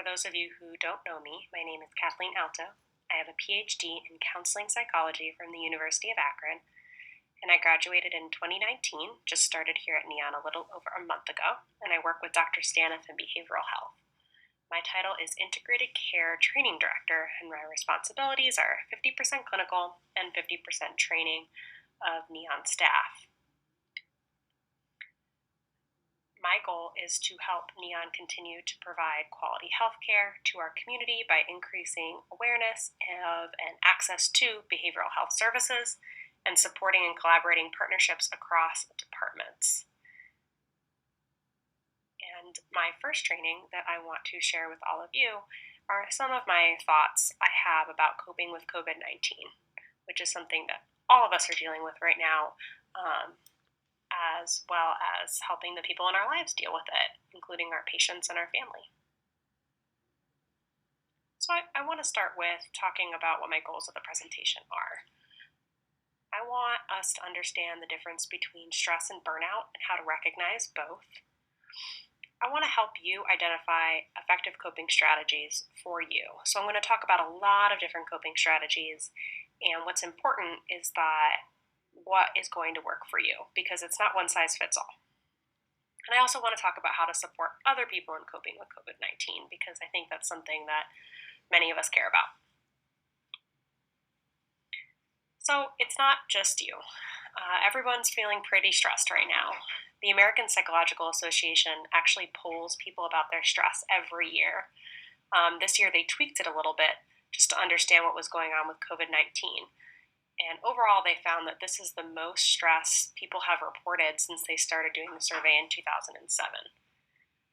those of you who don't know me, my name is Kathleen Alto. I have a PhD in counseling psychology from the University of Akron, and I graduated in 2019, just started here at Neon a little over a month ago, and I work with Dr. Staniff in behavioral health. My title is Integrated Care Training Director, and my responsibilities are 50% clinical and 50% training of Neon staff. My goal is to help Neon continue to provide quality healthcare to our community by increasing awareness of and access to behavioral health services and supporting and collaborating partnerships across departments. And my first training that I want to share with all of you are some of my thoughts I have about coping with COVID-19, which is something that all of us are dealing with right now, as well as helping the people in our lives deal with it, including our patients and our family. So I want to start with talking about what my goals of the presentation are. I want us to understand the difference between stress and burnout and how to recognize both. I want to help you identify effective coping strategies for you. So I'm going to talk about a lot of different coping strategies, and what's important is that what is going to work for you, because it's not one size fits all. And I also want to talk about how to support other people in coping with COVID-19, because I think that's something that many of us care about. So it's not just you. Everyone's feeling pretty stressed right now. The American Psychological Association actually polls people about their stress every year. This year they tweaked it a little bit just to understand what was going on with COVID-19. And overall, they found that this is the most stress people have reported since they started doing the survey in 2007.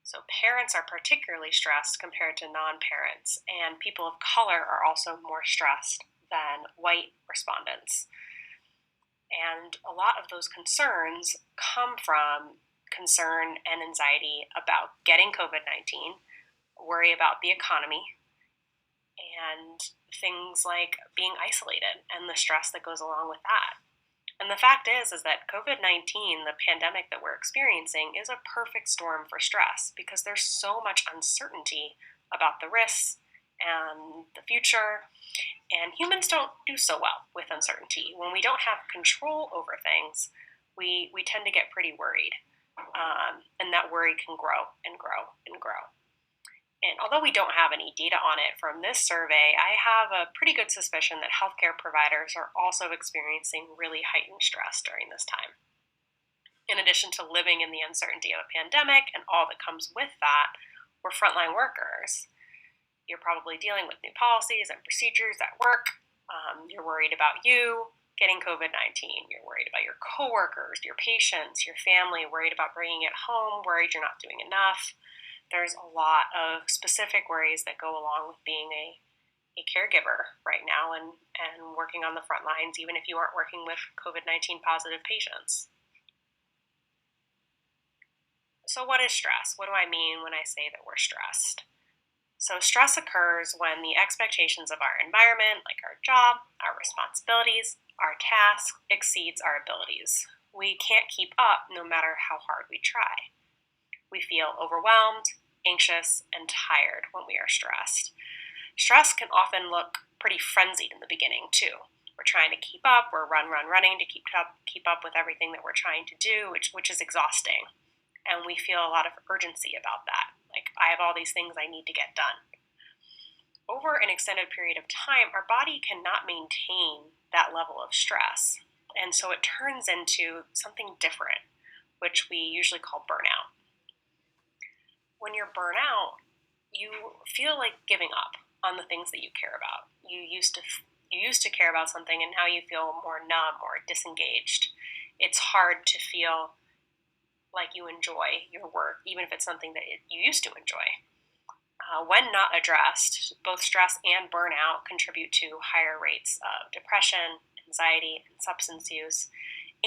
So parents are particularly stressed compared to non-parents, and people of color are also more stressed than white respondents. And a lot of those concerns come from concern and anxiety about getting COVID-19, worry about the economy, and things like being isolated and the stress that goes along with that. And the fact is that COVID-19, the pandemic that we're experiencing, is a perfect storm for stress because there's so much uncertainty about the risks and the future, and humans don't do so well with uncertainty. When we don't have control over things, we tend to get pretty worried, and that worry can grow and grow and grow. And although we don't have any data on it from this survey, I have a pretty good suspicion that healthcare providers are also experiencing really heightened stress during this time. In addition to living in the uncertainty of a pandemic and all that comes with that, we're frontline workers. You're probably dealing with new policies and procedures at work. You're worried about you getting COVID-19. You're worried about your coworkers, your patients, your family, worried about bringing it home, worried you're not doing enough. There's a lot of specific worries that go along with being a caregiver right now and working on the front lines, even if you aren't working with COVID-19 positive patients. So what is stress? What do I mean when I say that we're stressed? So stress occurs when the expectations of our environment, like our job, our responsibilities, our tasks, exceeds our abilities. We can't keep up no matter how hard we try. We feel overwhelmed, anxious, and tired when we are stressed. Stress can often look pretty frenzied in the beginning, too. We're trying to keep up, we're running to keep up with everything that we're trying to do, which is exhausting. And we feel a lot of urgency about that. Like, I have all these things I need to get done. Over an extended period of time, our body cannot maintain that level of stress. And so it turns into something different, which we usually call burnout. When you're burnt out, you feel like giving up on the things that you care about. You used to care about something, and now you feel more numb or disengaged. It's hard to feel like you enjoy your work, even if it's something that you used to enjoy. When not addressed, both stress and burnout contribute to higher rates of depression, anxiety, and substance use,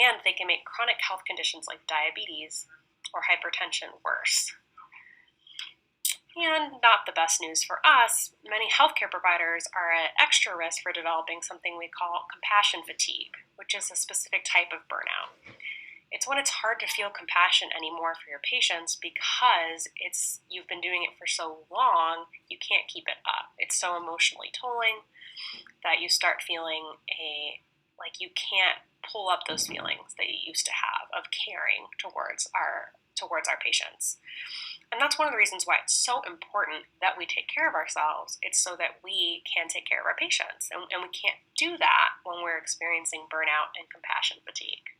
and they can make chronic health conditions like diabetes or hypertension worse. And not the best news for us, many healthcare providers are at extra risk for developing something we call compassion fatigue, which is a specific type of burnout. It's when it's hard to feel compassion anymore for your patients because you've been doing it for so long, you can't keep it up. It's so emotionally tolling that you start feeling like you can't pull up those feelings that you used to have of caring towards our patients. And that's one of the reasons why it's so important that we take care of ourselves. It's so that we can take care of our patients. And we can't do that when we're experiencing burnout and compassion fatigue.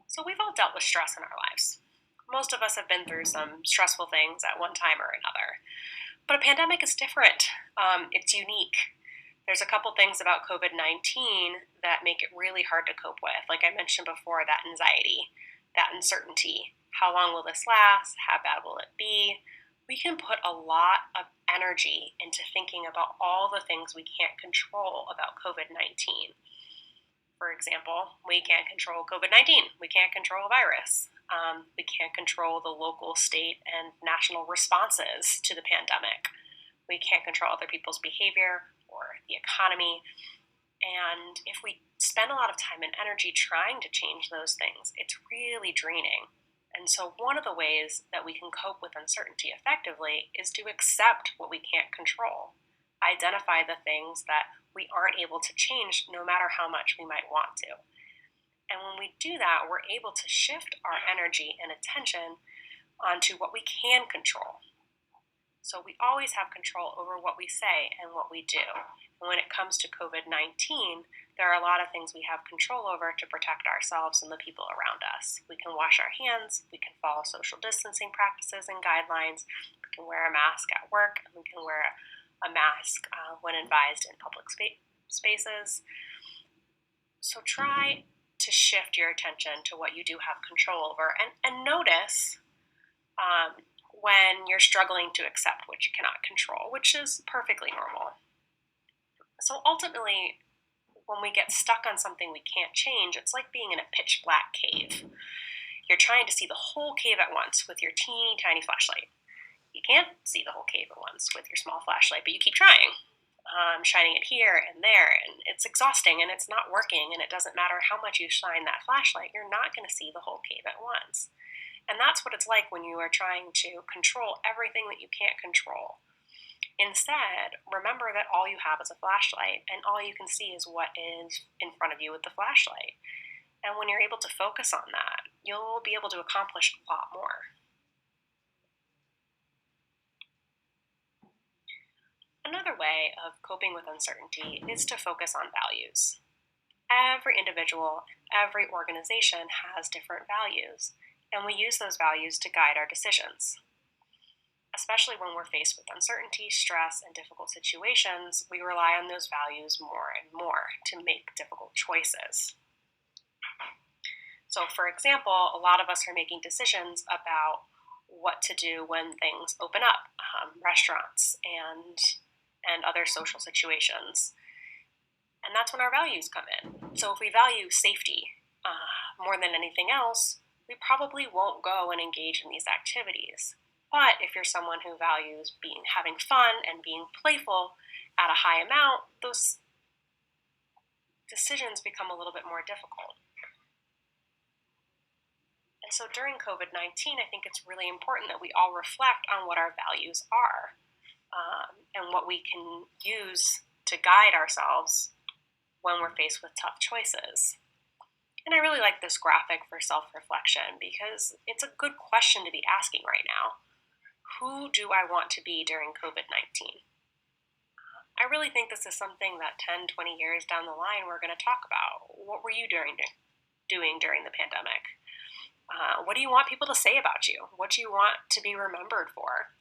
So we've all dealt with stress in our lives. Most of us have been through some stressful things at one time or another. But a pandemic is different. It's unique. There's a couple things about COVID-19 that make it really hard to cope with. Like I mentioned before, that anxiety, that uncertainty. How long will this last? How bad will it be? We can put a lot of energy into thinking about all the things we can't control about COVID-19. For example, we can't control COVID-19. We can't control a virus. We can't control the local, state, and national responses to the pandemic. We can't control other people's behavior or the economy. And if we spend a lot of time and energy trying to change those things, it's really draining. And so one of the ways that we can cope with uncertainty effectively is to accept what we can't control. Identify the things that we aren't able to change no matter how much we might want to. And when we do that, we're able to shift our energy and attention onto what we can control. So we always have control over what we say and what we do. And when it comes to COVID-19, there are a lot of things we have control over to protect ourselves and the people around us. We can wash our hands, we can follow social distancing practices and guidelines, we can wear a mask at work, and we can wear a mask when advised in public spaces. So try to shift your attention to what you do have control over, and notice when you're struggling to accept what you cannot control, which is perfectly normal. So ultimately, when we get stuck on something we can't change, it's like being in a pitch black cave. You're trying to see the whole cave at once with your teeny tiny flashlight. You can't see the whole cave at once with your small flashlight, but you keep trying, shining it here and there, and it's exhausting and it's not working, and it doesn't matter how much you shine that flashlight, you're not going to see the whole cave at once. And that's what it's like when you are trying to control everything that you can't control. Instead, remember that all you have is a flashlight, and all you can see is what is in front of you with the flashlight. And when you're able to focus on that, you'll be able to accomplish a lot more. Another way of coping with uncertainty is to focus on values. Every individual, every organization has different values, and we use those values to guide our decisions. Especially when we're faced with uncertainty, stress, and difficult situations, we rely on those values more and more to make difficult choices. So, for example, a lot of us are making decisions about what to do when things open up, restaurants and other social situations. And that's when our values come in. So if we value safety more than anything else, we probably won't go and engage in these activities. But if you're someone who values having fun and being playful at a high amount, those decisions become a little bit more difficult. And so during COVID-19, I think it's really important that we all reflect on what our values are. And what we can use to guide ourselves when we're faced with tough choices. And I really like this graphic for self-reflection because it's a good question to be asking right now. Who do I want to be during COVID-19? I really think this is something that 10, 20 years down the line we're going to talk about. What were you doing during the pandemic? What do you want people to say about you? What do you want to be remembered for?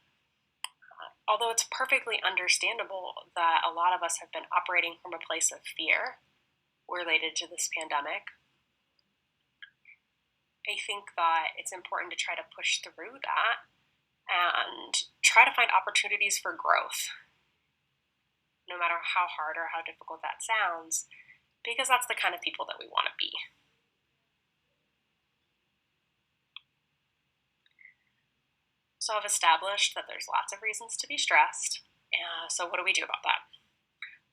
Although it's perfectly understandable that a lot of us have been operating from a place of fear related to this pandemic, I think that it's important to try to push through that and try to find opportunities for growth, no matter how hard or how difficult that sounds, because that's the kind of people that we want to be. So I've established that there's lots of reasons to be stressed. So what do we do about that?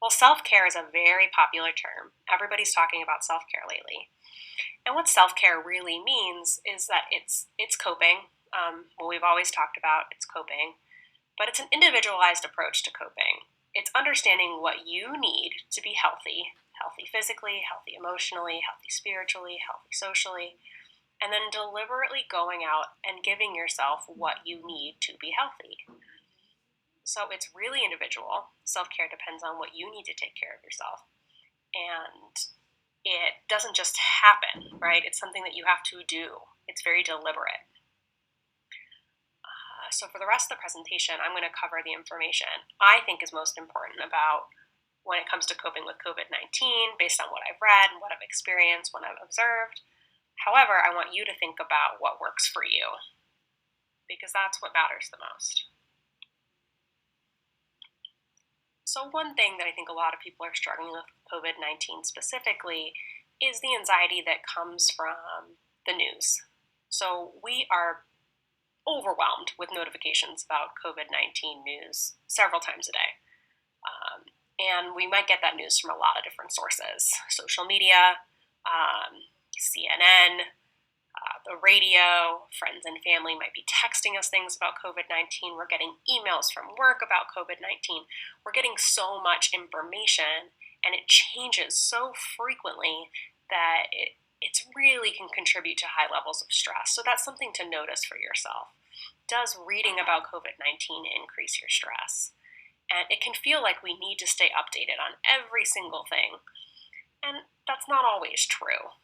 Well, self-care is a very popular term. Everybody's talking about self-care lately. And what self-care really means is that it's coping. Well, we've always talked about it's coping, but it's an individualized approach to coping. It's understanding what you need to be healthy, healthy physically, healthy emotionally, healthy spiritually, healthy socially, and then deliberately going out and giving yourself what you need to be healthy. So it's really individual. Self-care depends on what you need to take care of yourself. And it doesn't just happen, right? It's something that you have to do. It's very deliberate. So for the rest of the presentation, I'm going to cover the information I think is most important about when it comes to coping with COVID-19 based on what I've read, what I've experienced, what I've observed. However, I want you to think about what works for you because that's what matters the most. So one thing that I think a lot of people are struggling with COVID-19 specifically is the anxiety that comes from the news. So we are overwhelmed with notifications about COVID-19 news several times a day. And we might get that news from a lot of different sources. Social media, CNN, the radio, friends and family might be texting us things about COVID-19. We're getting emails from work about COVID-19. We're getting so much information, and it changes so frequently that it really can contribute to high levels of stress. So that's something to notice for yourself. Does reading about COVID-19 increase your stress? And it can feel like we need to stay updated on every single thing. And that's not always true.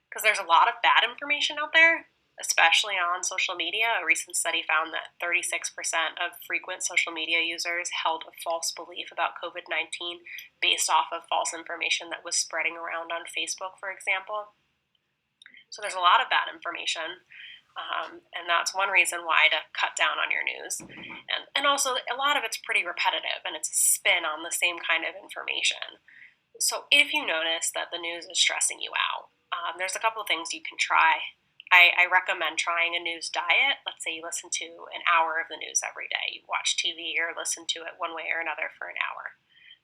Because there's a lot of bad information out there, especially on social media. A recent study found that 36% of frequent social media users held a false belief about COVID-19 based off of false information that was spreading around on Facebook, for example. So there's a lot of bad information. And that's one reason why to cut down on your news. And also, a lot of it's pretty repetitive, and it's a spin on the same kind of information. So if you notice that the news is stressing you out, there's a couple of things you can try. I recommend trying a news diet. Let's say you listen to an hour of the news every day. You watch TV or listen to it one way or another for an hour.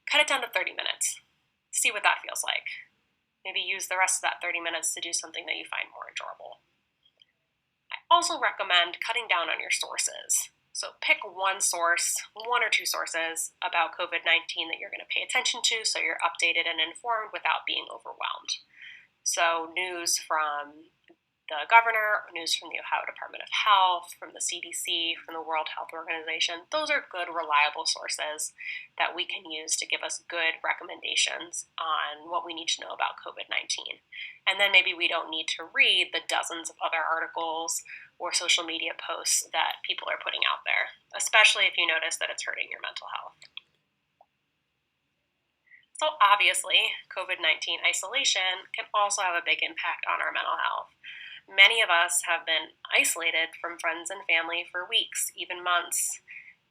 Cut it down to 30 minutes. See what that feels like. Maybe use the rest of that 30 minutes to do something that you find more enjoyable. I also recommend cutting down on your sources. So pick one source, one or two sources about COVID-19 that you're going to pay attention to so you're updated and informed without being overwhelmed. So news from the governor, news from the Ohio Department of Health, from the CDC, from the World Health Organization, those are good, reliable sources that we can use to give us good recommendations on what we need to know about COVID-19. And then maybe we don't need to read the dozens of other articles or social media posts that people are putting out there, especially if you notice that it's hurting your mental health. So obviously, COVID-19 isolation can also have a big impact on our mental health. Many of us have been isolated from friends and family for weeks, even months,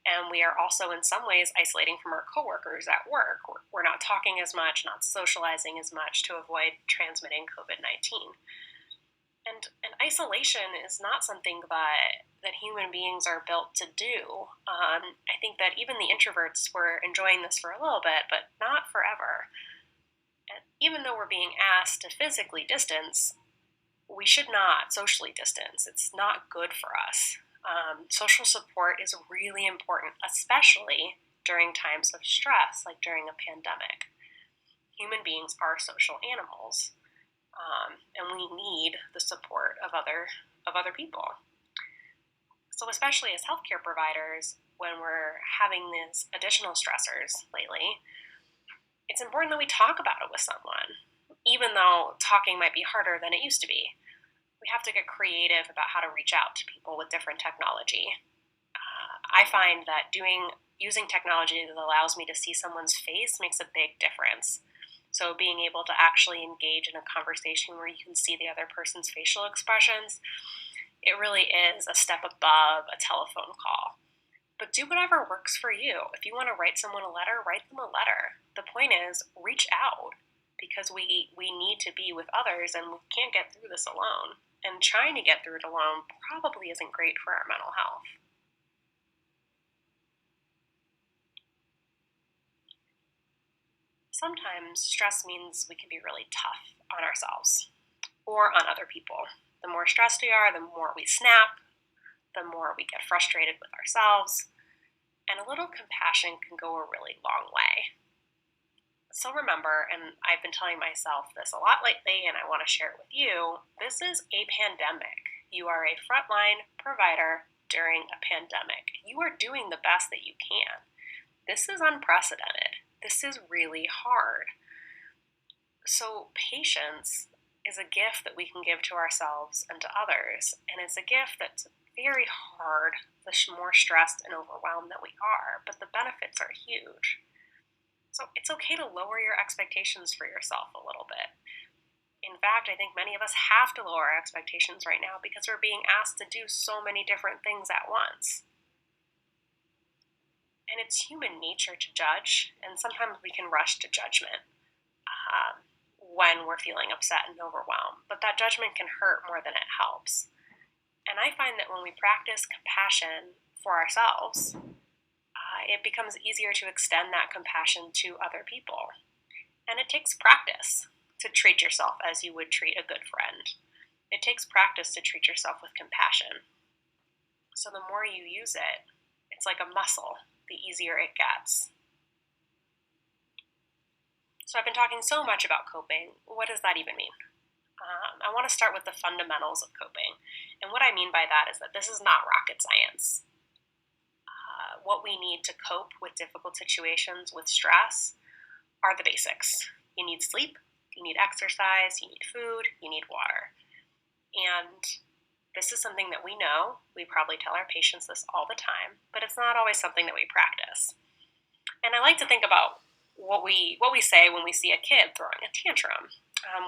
and we are also in some ways isolating from our coworkers at work. We're not talking as much, not socializing as much to avoid transmitting COVID-19. And isolation is not something that human beings are built to do. I think that even the introverts were enjoying this for a little bit, but not forever. And even though we're being asked to physically distance, we should not socially distance. It's not good for us. Social support is really important, especially during times of stress, like during a pandemic. Human beings are social animals, and we need the support of other people. So especially as healthcare providers, when we're having these additional stressors lately, it's important that we talk about it with someone, even though talking might be harder than it used to be. We have to get creative about how to reach out to people with different technology. I find that using technology that allows me to see someone's face makes a big difference. So being able to actually engage in a conversation where you can see the other person's facial expressions, it really is a step above a telephone call. But do whatever works for you. If you want to write someone a letter, write them a letter. The point is, reach out, because we need to be with others and we can't get through this alone. And trying to get through it alone probably isn't great for our mental health. Sometimes stress means we can be really tough on ourselves or on other people. The more stressed we are, the more we snap, the more we get frustrated with ourselves, and a little compassion can go a really long way. So remember, and I've been telling myself this a lot lately, and I want to share it with you, this is a pandemic. You are a frontline provider during a pandemic. You are doing the best that you can. This is unprecedented. This is really hard. So patience is a gift that we can give to ourselves and to others, and it's a gift that's very hard the more stressed and overwhelmed that we are, but the benefits are huge. So it's okay to lower your expectations for yourself a little bit. In fact, I think many of us have to lower our expectations right now because we're being asked to do so many different things at once. And it's human nature to judge, and sometimes we can rush to judgment when we're feeling upset and overwhelmed. But that judgment can hurt more than it helps. And I find that when we practice compassion for ourselves, it becomes easier to extend that compassion to other people. And it takes practice to treat yourself as you would treat a good friend. It takes practice to treat yourself with compassion. So the more you use it, it's like a muscle, the easier it gets. So I've been talking so much about coping. What does that even mean? I want to start with the fundamentals of coping. And what I mean by that is that this is not rocket science. What we need to cope with difficult situations with stress are the basics. You need sleep, you need exercise, you need food, you need water. And this is something that we know. We probably tell our patients this all the time, but it's not always something that we practice. And I like to think about what we say when we see a kid throwing a tantrum.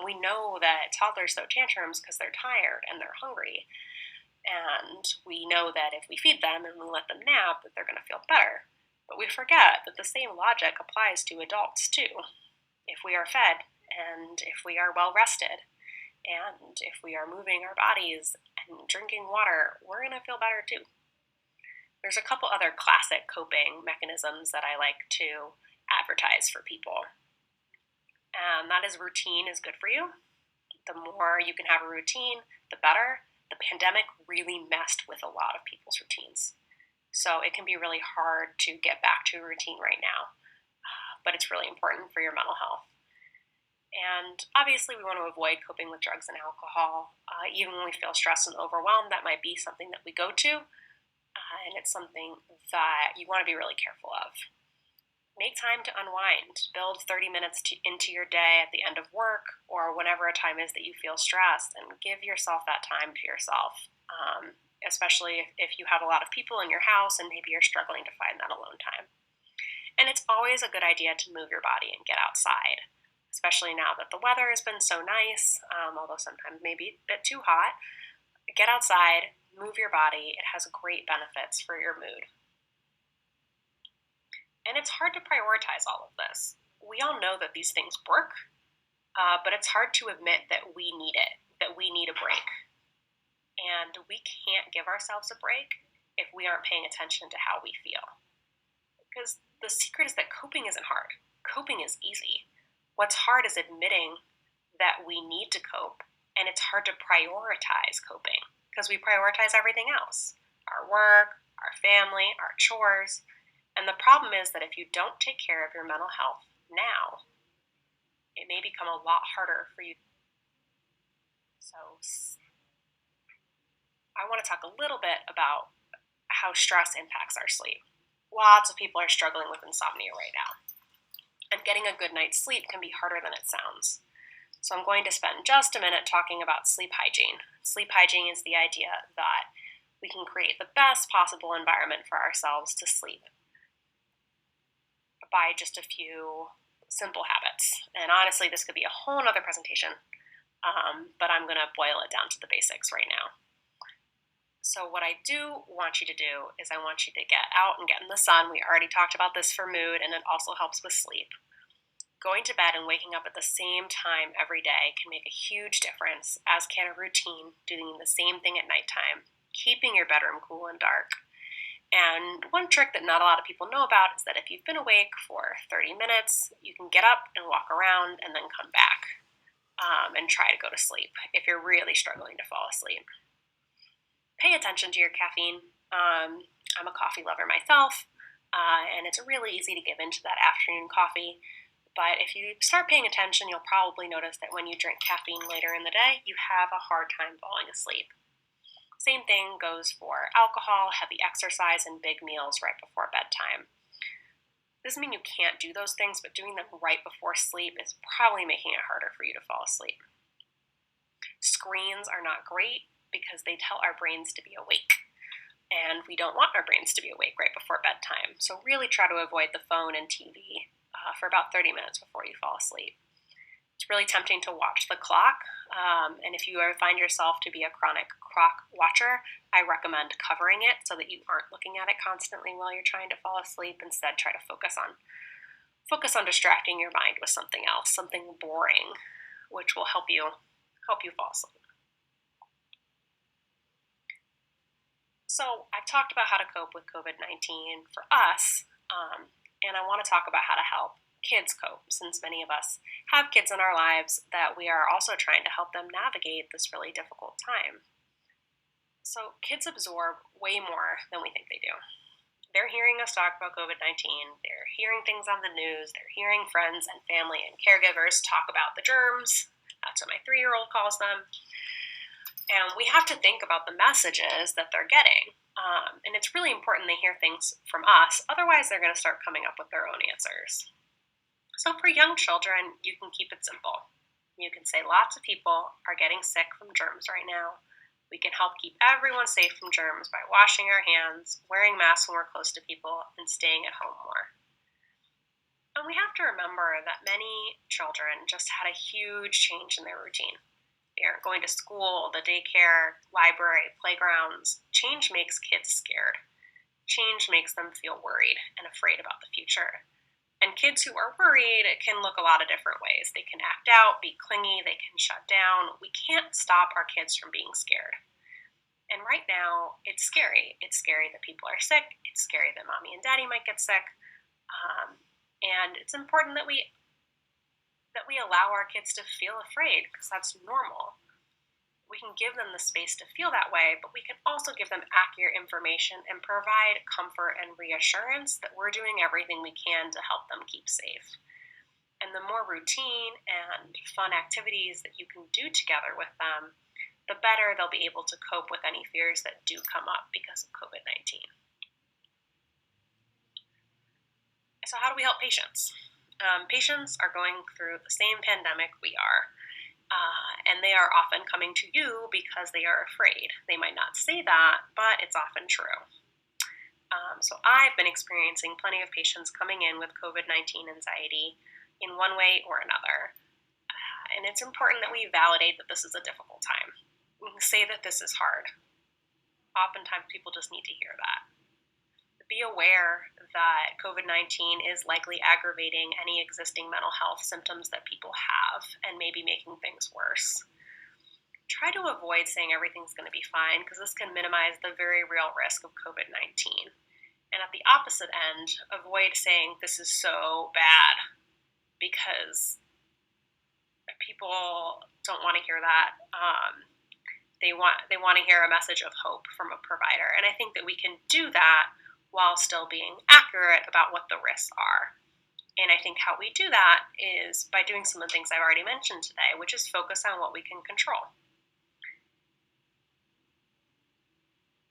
We know that toddlers throw tantrums because they're tired and they're hungry. And we know that if we feed them and we let them nap, that they're going to feel better. But we forget that the same logic applies to adults too. If we are fed, and if we are well rested, and if we are moving our bodies and drinking water, we're going to feel better too. There's a couple other classic coping mechanisms that I like to advertise for people. And that is routine is good for you. The more you can have a routine, the better. The pandemic really messed with a lot of people's routines. So it can be really hard to get back to a routine right now, but it's really important for your mental health. And obviously we want to avoid coping with drugs and alcohol. Even when we feel stressed and overwhelmed, that might be something that we go to, and it's something that you want to be really careful of. Make time to unwind. Build 30 minutes into your day at the end of work or whenever a time is that you feel stressed, and give yourself that time to yourself, especially if you have a lot of people in your house and maybe you're struggling to find that alone time. And it's always a good idea to move your body and get outside, especially now that the weather has been so nice, although sometimes maybe a bit too hot. Get outside, move your body. It has great benefits for your mood. And it's hard to prioritize all of this. We all know that these things work, but it's hard to admit that we need it, that we need a break. And we can't give ourselves a break if we aren't paying attention to how we feel. Because the secret is that coping isn't hard. Coping is easy. What's hard is admitting that we need to cope, and it's hard to prioritize coping because we prioritize everything else. Our work, our family, our chores. And the problem is that if you don't take care of your mental health now, it may become a lot harder for you. So I want to talk a little bit about how stress impacts our sleep. Lots of people are struggling with insomnia right now. And getting a good night's sleep can be harder than it sounds. So I'm going to spend just a minute talking about sleep hygiene. Sleep hygiene is the idea that we can create the best possible environment for ourselves to sleep by just a few simple habits. And honestly, this could be a whole other presentation, but I'm going to boil it down to the basics right now. So what I do want you to do is I want you to get out and get in the sun. We already talked about this for mood, and it also helps with sleep. Going to bed and waking up at the same time every day can make a huge difference, as can a routine doing the same thing at nighttime, keeping your bedroom cool and dark. And one trick that not a lot of people know about is that if you've been awake for 30 minutes, you can get up and walk around and then come back and try to go to sleep if you're really struggling to fall asleep. Pay attention to your caffeine. I'm a coffee lover myself, and it's really easy to give into that afternoon coffee. But if you start paying attention, you'll probably notice that when you drink caffeine later in the day, you have a hard time falling asleep. Same thing goes for alcohol, heavy exercise, and big meals right before bedtime. Doesn't mean you can't do those things, but doing them right before sleep is probably making it harder for you to fall asleep. Screens are not great because they tell our brains to be awake. And we don't want our brains to be awake right before bedtime. So really try to avoid the phone and TV for about 30 minutes before you fall asleep. It's really tempting to watch the clock. And if you ever find yourself to be a chronic clock watcher, I recommend covering it so that you aren't looking at it constantly while you're trying to fall asleep. Instead, try to focus on distracting your mind with something else, something boring, which will help you fall asleep. So I've talked about how to cope with COVID-19 for us, and I want to talk about how to help kids cope, since many of us have kids in our lives that we are also trying to help them navigate this really difficult time. So kids absorb way more than we think they do. They're hearing us talk about COVID-19, they're hearing things on the news, they're hearing friends and family and caregivers talk about the germs. That's what my 3-year-old calls them. And we have to think about the messages that they're getting. And it's really important they hear things from us. Otherwise, they're going to start coming up with their own answers. So for young children, you can keep it simple. You can say lots of people are getting sick from germs right now. We can help keep everyone safe from germs by washing our hands, wearing masks when we're close to people, and staying at home more. And we have to remember that many children just had a huge change in their routine. They aren't going to school, the daycare, library, playgrounds. Change makes kids scared. Change makes them feel worried and afraid about the future. And kids who are worried, it can look a lot of different ways. They can act out, be clingy, they can shut down. We can't stop our kids from being scared. And right now, it's scary. It's scary that people are sick. It's scary that mommy and daddy might get sick. And it's important that we allow our kids to feel afraid, because that's normal. We can give them the space to feel that way, but we can also give them accurate information and provide comfort and reassurance that we're doing everything we can to help them keep safe. And the more routine and fun activities that you can do together with them, the better they'll be able to cope with any fears that do come up because of COVID-19. So how do we help patients? Patients are going through the same pandemic we are, and they are often coming to you because they are afraid. They might not say that, but it's often true. So I've been experiencing plenty of patients coming in with COVID-19 anxiety in one way or another, and it's important that we validate that this is a difficult time. We can say that this is hard. Oftentimes people just need to hear that. Be aware that COVID-19 is likely aggravating any existing mental health symptoms that people have and maybe making things worse. Try to avoid saying everything's going to be fine, because this can minimize the very real risk of COVID-19. And at the opposite end, avoid saying this is so bad, because people don't want to hear that. They want to hear a message of hope from a provider. And I think that we can do that while still being accurate about what the risks are. And I think how we do that is by doing some of the things I've already mentioned today, which is focus on what we can control.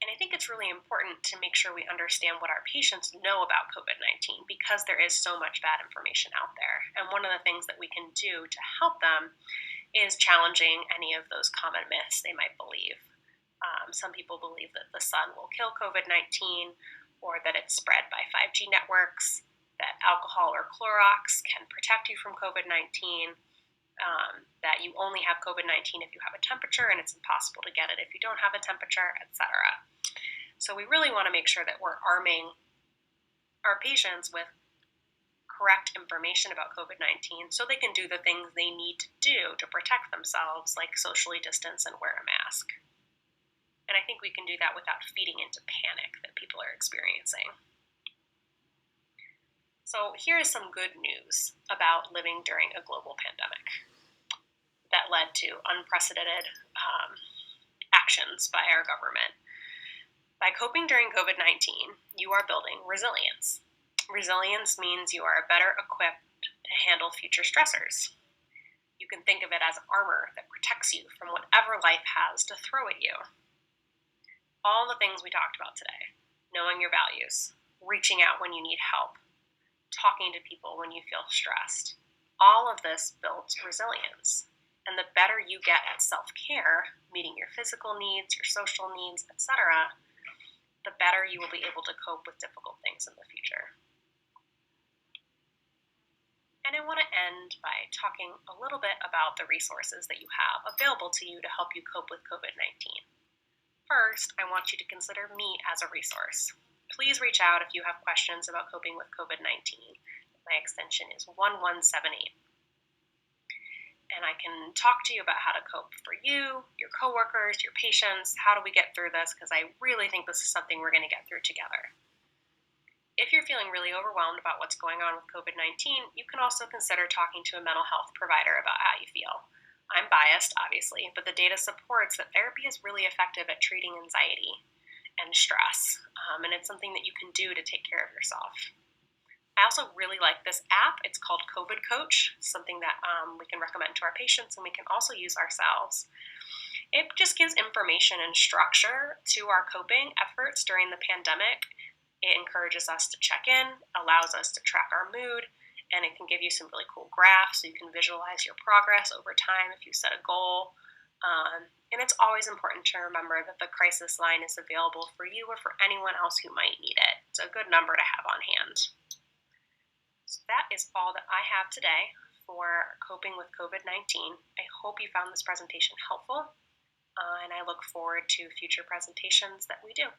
And I think it's really important to make sure we understand what our patients know about COVID-19, because there is so much bad information out there. And one of the things that we can do to help them is challenging any of those common myths they might believe. Some people believe that the sun will kill COVID-19, or that it's spread by 5G networks, that alcohol or Clorox can protect you from COVID-19, that you only have COVID-19 if you have a temperature and it's impossible to get it if you don't have a temperature, etc. So we really want to make sure that we're arming our patients with correct information about COVID-19 so they can do the things they need to do to protect themselves, like socially distance and wear a mask. And And I think we can do that without feeding into panic that people are experiencing. So here is some good news about living during a global pandemic that led to unprecedented actions by our government. By coping during COVID-19, you are building resilience. Resilience means you are better equipped to handle future stressors. You can think of it as armor that protects you from whatever life has to throw at you. All the things we talked about today, knowing your values, reaching out when you need help, talking to people when you feel stressed, all of this builds resilience. And the better you get at self-care, meeting your physical needs, your social needs, etc., the better you will be able to cope with difficult things in the future. And I want to end by talking a little bit about the resources that you have available to you to help you cope with COVID-19. First, I want you to consider me as a resource. Please reach out if you have questions about coping with COVID-19. My extension is 1178. And I can talk to you about how to cope for you, your coworkers, your patients. How do we get through this? Because I really think this is something we're going to get through together. If you're feeling really overwhelmed about what's going on with COVID-19, you can also consider talking to a mental health provider about how you feel. I'm biased, obviously, but the data supports that therapy is really effective at treating anxiety and stress, and it's something that you can do to take care of yourself. I also really like this app. It's called COVID Coach, something that we can recommend to our patients and we can also use ourselves. It just gives information and structure to our coping efforts during the pandemic. It encourages us to check in, allows us to track our mood, and it can give you some really cool graphs so you can visualize your progress over time if you set a goal. And it's always important to remember that the crisis line is available for you or for anyone else who might need it. It's a good number to have on hand. So that is all that I have today for coping with COVID-19. I hope you found this presentation helpful, and I look forward to future presentations that we do.